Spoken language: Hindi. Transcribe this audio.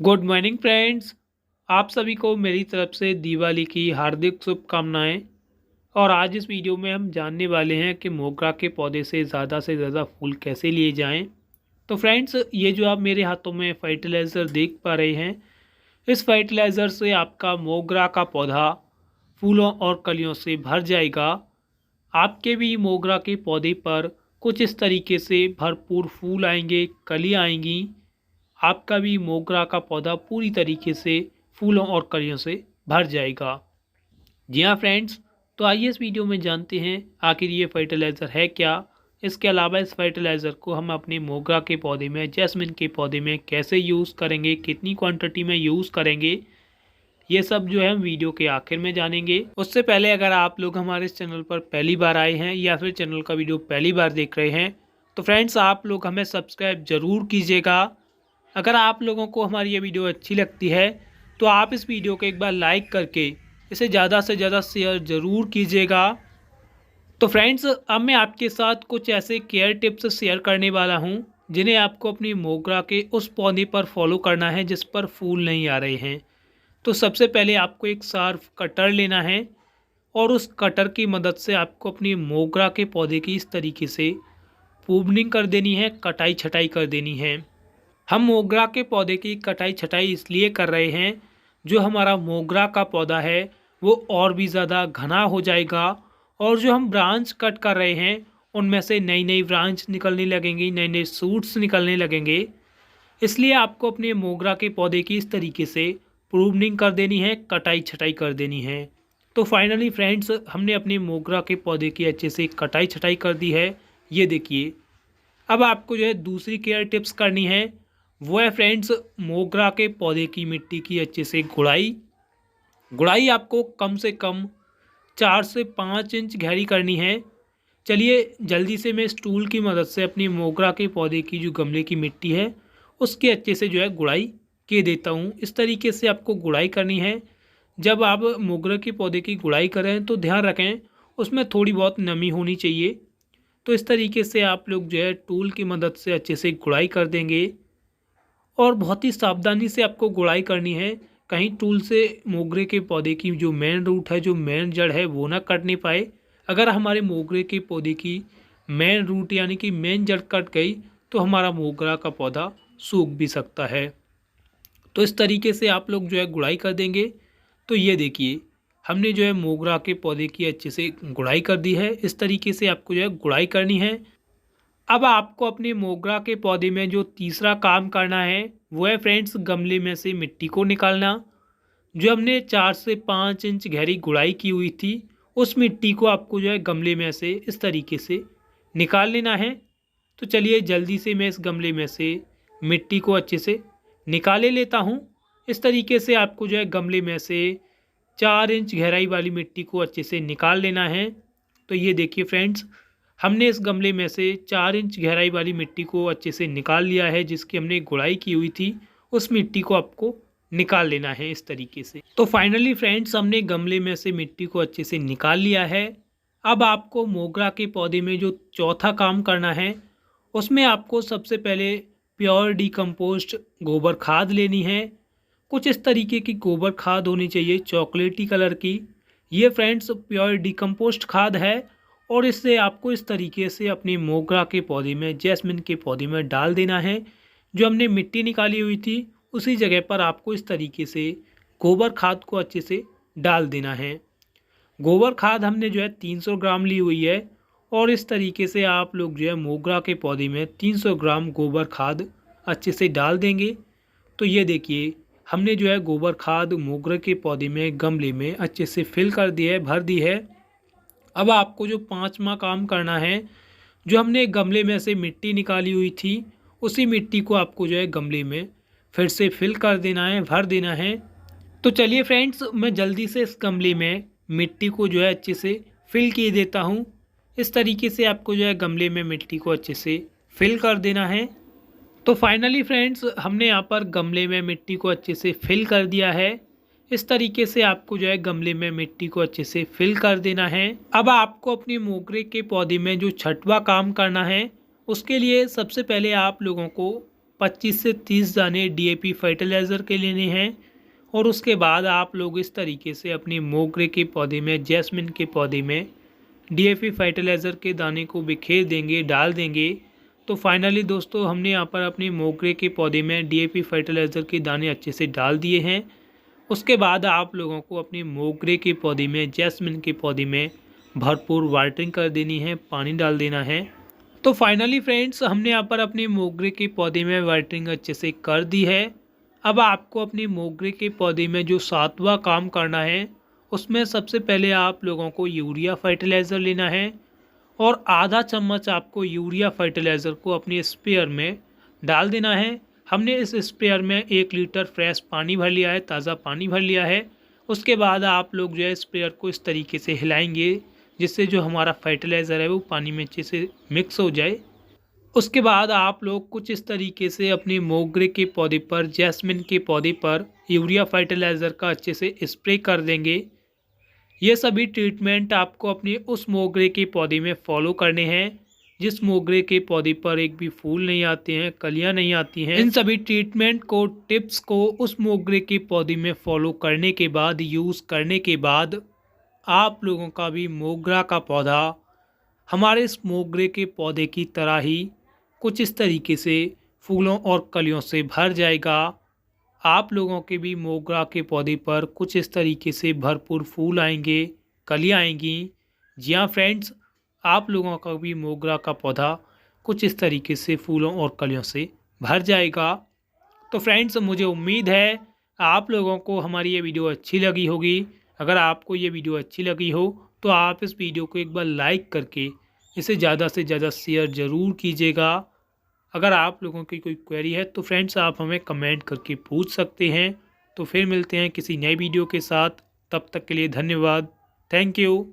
Good morning friends. आप सभी को मेरी तरफ से दिवाली की हार्दिक शुभकामनाएं। और आज इस वीडियो में हम जानने वाले हैं कि मोगरा के पौधे से ज़्यादा फूल कैसे लिए जाएं। तो फ्रेंड्स, ये जो आप मेरे हाथों में फर्टिलाइज़र देख पा रहे हैं, इस फर्टिलाइज़र से आपका मोगरा का पौधा फूलों और कलियों से भर जाएगा। आपके भी मोगरा के पौधे पर कुछ इस तरीके से भरपूर फूल आएंगे, कलियाँ आएंगी। आपका भी मोगरा का पौधा पूरी तरीके से फूलों और कलियों से भर जाएगा। जी हाँ फ्रेंड्स, तो आइए इस वीडियो में जानते हैं आखिर ये फर्टिलाइज़र है क्या। इसके अलावा इस फर्टिलाइज़र को हम अपने मोगरा के पौधे में, जैस्मिन के पौधे में कैसे यूज़ करेंगे, कितनी क्वांटिटी में यूज़ करेंगे, ये सब जो है हम वीडियो के आखिर में जानेंगे। उससे पहले अगर आप लोग हमारे इस चैनल पर पहली बार आए हैं या फिर चैनल का वीडियो पहली बार देख रहे हैं, तो फ्रेंड्स आप लोग हमें सब्सक्राइब ज़रूर कीजिएगा। अगर आप लोगों को हमारी ये वीडियो अच्छी लगती है तो आप इस वीडियो को एक बार लाइक करके इसे ज़्यादा से ज़्यादा शेयर ज़रूर कीजिएगा। तो फ्रेंड्स, अब मैं आपके साथ कुछ ऐसे केयर टिप्स शेयर करने वाला हूँ जिन्हें आपको अपनी मोगरा के उस पौधे पर फॉलो करना है जिस पर फूल नहीं आ रहे हैं। तो सबसे पहले आपको एक शार्प कटर लेना है और उस कटर की मदद से आपको अपनी मोगरा के पौधे की इस तरीके से प्रूनिंग कर देनी है, कटाई छटाई कर देनी है। हम मोगरा के पौधे की कटाई छटाई इसलिए कर रहे हैं, जो हमारा मोगरा का पौधा है वो और भी ज़्यादा घना हो जाएगा और जो हम ब्रांच कट कर रहे हैं उनमें से नई नई ब्रांच निकलने लगेंगी, नए नए सूट्स निकलने लगेंगे। इसलिए आपको अपने मोगरा के पौधे की इस तरीके से प्रूनिंग कर देनी है, कटाई छटाई कर देनी है। तो फाइनली फ्रेंड्स, हमने अपने मोगरा के पौधे की अच्छे से कटाई छटाई कर दी है। ये देखिए, अब आपको जो है दूसरी केयर टिप्स करनी है, वो है फ्रेंड्स मोगरा के पौधे की मिट्टी की अच्छे से गुड़ाई। गुड़ाई आपको कम से कम 4 से 5 इंच गहरी करनी है। चलिए जल्दी से मैं इस टूल की मदद से अपनी मोगरा के पौधे की जो गमले की मिट्टी है उसके अच्छे से जो है गुड़ाई के देता हूँ। इस तरीके से आपको गुड़ाई करनी है। जब आप मोगरा के पौधे की गुड़ाई करें तो ध्यान रखें उसमें थोड़ी बहुत नमी होनी चाहिए। तो इस तरीके से आप लोग जो है टूल की मदद से अच्छे से गुड़ाई कर देंगे और बहुत ही सावधानी से आपको गुड़ाई करनी है। कहीं टूल से मोगरे के पौधे की जो मेन रूट है, जो मेन जड़ है, वो ना कट नहीं पाए। अगर हमारे मोगरे के पौधे की मेन रूट यानी कि मेन जड़ कट गई तो हमारा मोगरा का पौधा सूख भी सकता है। तो इस तरीके से आप लोग जो है गुड़ाई कर देंगे। तो ये देखिए, हमने जो है मोगरा के पौधे की अच्छे से गुड़ाई कर दी है। इस तरीके से आपको जो है गुड़ाई करनी है। अब आपको अपने मोगरा के पौधे में जो तीसरा काम करना है वो है फ्रेंड्स गमले में से मिट्टी को निकालना। जो हमने 4 से 5 इंच गहरी गुड़ाई की हुई थी उस मिट्टी को आपको जो है गमले में से इस तरीके से निकाल लेना है। तो चलिए जल्दी से मैं इस गमले में से मिट्टी को अच्छे से निकाले लेता हूँ। इस तरीके से आपको जो है गमले में से 4 इंच गहराई वाली मिट्टी को अच्छे से निकाल लेना है। तो ये देखिए फ्रेंड्स, हमने इस गमले में से 4 इंच गहराई वाली मिट्टी को अच्छे से निकाल लिया है। जिसकी हमने गुड़ाई की हुई थी उस मिट्टी को आपको निकाल लेना है इस तरीके से। तो फाइनली फ्रेंड्स, हमने गमले में से मिट्टी को अच्छे से निकाल लिया है। अब आपको मोगरा के पौधे में जो चौथा काम करना है उसमें आपको सबसे पहले प्योर डिकम्पोस्ट गोबर खाद लेनी है। कुछ इस तरीके की गोबर खाद होनी चाहिए, चॉकलेटी कलर की। ये फ्रेंड्स प्योर डिकम्पोस्ट खाद है और इससे आपको इस तरीके से अपनी मोगरा के पौधे में, जैस्मिन के पौधे में डाल देना है। जो हमने मिट्टी निकाली हुई थी उसी जगह पर आपको इस तरीके से गोबर खाद को अच्छे से डाल देना है। गोबर खाद हमने जो है 300 ग्राम ली हुई है और इस तरीके से आप लोग जो है मोगरा के पौधे में 300 ग्राम गोबर खाद अच्छे से डाल देंगे। तो ये देखिए, हमने जो है गोबर खाद मोगरे के पौधे में गमले में अच्छे से फिल कर दी है, भर दी है। अब आपको जो पांचवा काम करना है, जो हमने गमले में से मिट्टी निकाली हुई थी उसी मिट्टी को आपको जो है गमले में फिर से फिल कर देना है, भर देना है। तो चलिए फ्रेंड्स, मैं जल्दी से इस गमले में मिट्टी को जो है अच्छे से फिल किए देता हूँ। इस तरीके से आपको जो है गमले में मिट्टी को अच्छे से फिल कर देना है। तो फाइनली फ्रेंड्स, हमने यहाँ पर गमले में मिट्टी को अच्छे से फिल कर दिया है। इस तरीके से आपको जो है गमले में मिट्टी को अच्छे से फिल कर देना है। अब आपको अपने मोगरे के पौधे में जो छठवां काम करना है उसके लिए सबसे पहले आप लोगों को 25 से 30 दाने DAP फर्टिलाइज़र के लेने हैं। और उसके बाद आप लोग इस तरीके से अपने मोगरे के पौधे में, जैस्मिन के पौधे में DAP फर्टिलाइज़र के दाने को बिखेर देंगे, डाल देंगे। तो फाइनली दोस्तों हमने यहाँ पर अपने मोगरे के पौधे में DAP फर्टिलाइज़र के दाने अच्छे से डाल दिए हैं। उसके बाद आप लोगों को अपने मोगरे के पौधे में, जैस्मिन के पौधे में भरपूर वाटरिंग कर देनी है, पानी डाल देना है। तो फाइनली फ्रेंड्स हमने यहाँ पर अपने मोगरे के पौधे में वाटरिंग अच्छे से कर दी है। अब आपको अपने मोगरे के पौधे में जो 7वां काम करना है, उसमें सबसे पहले आप लोगों को यूरिया फर्टिलाइज़र लेना है और आधा चम्मच आपको यूरिया फर्टिलाइज़र को अपने स्प्रेयर में डाल देना है। हमने इस स्प्रेयर में 1 लीटर फ्रेश पानी भर लिया है, ताज़ा पानी भर लिया है। उसके बाद आप लोग जो है स्प्रेयर को इस तरीके से हिलाएंगे जिससे जो हमारा फर्टिलाइज़र है वो पानी में अच्छे से मिक्स हो जाए। उसके बाद आप लोग कुछ इस तरीके से अपने मोगरे के पौधे पर, जैस्मिन के पौधे पर यूरिया फर्टिलाइज़र का अच्छे से स्प्रे कर देंगे। ये सभी ट्रीटमेंट आपको अपने उस मोगरे के पौधे में फॉलो करने हैं जिस मोगरे के पौधे पर एक भी फूल नहीं आते हैं, कलियां नहीं आती हैं। इन सभी ट्रीटमेंट को, टिप्स को उस मोगरे के पौधे में फॉलो करने के बाद, यूज़ करने के बाद आप लोगों का भी मोगरा का पौधा हमारे इस मोगरे के पौधे की तरह ही कुछ इस तरीके से फूलों और कलियों से भर जाएगा। आप लोगों के भी मोगरा के पौधे पर कुछ इस तरीके से भरपूर फूल आएंगे, कलियाँ आएंगी। जी हाँ फ्रेंड्स, आप लोगों का भी मोगरा का पौधा कुछ इस तरीके से फूलों और कलियों से भर जाएगा। तो फ्रेंड्स मुझे उम्मीद है आप लोगों को हमारी ये वीडियो अच्छी लगी होगी। अगर आपको ये वीडियो अच्छी लगी हो तो आप इस वीडियो को एक बार लाइक करके इसे ज़्यादा से ज़्यादा शेयर ज़रूर कीजिएगा। अगर आप लोगों की कोई क्वेरी है तो फ्रेंड्स आप हमें कमेंट करके पूछ सकते हैं। तो फिर मिलते हैं किसी नए वीडियो के साथ, तब तक के लिए धन्यवाद। Thank you.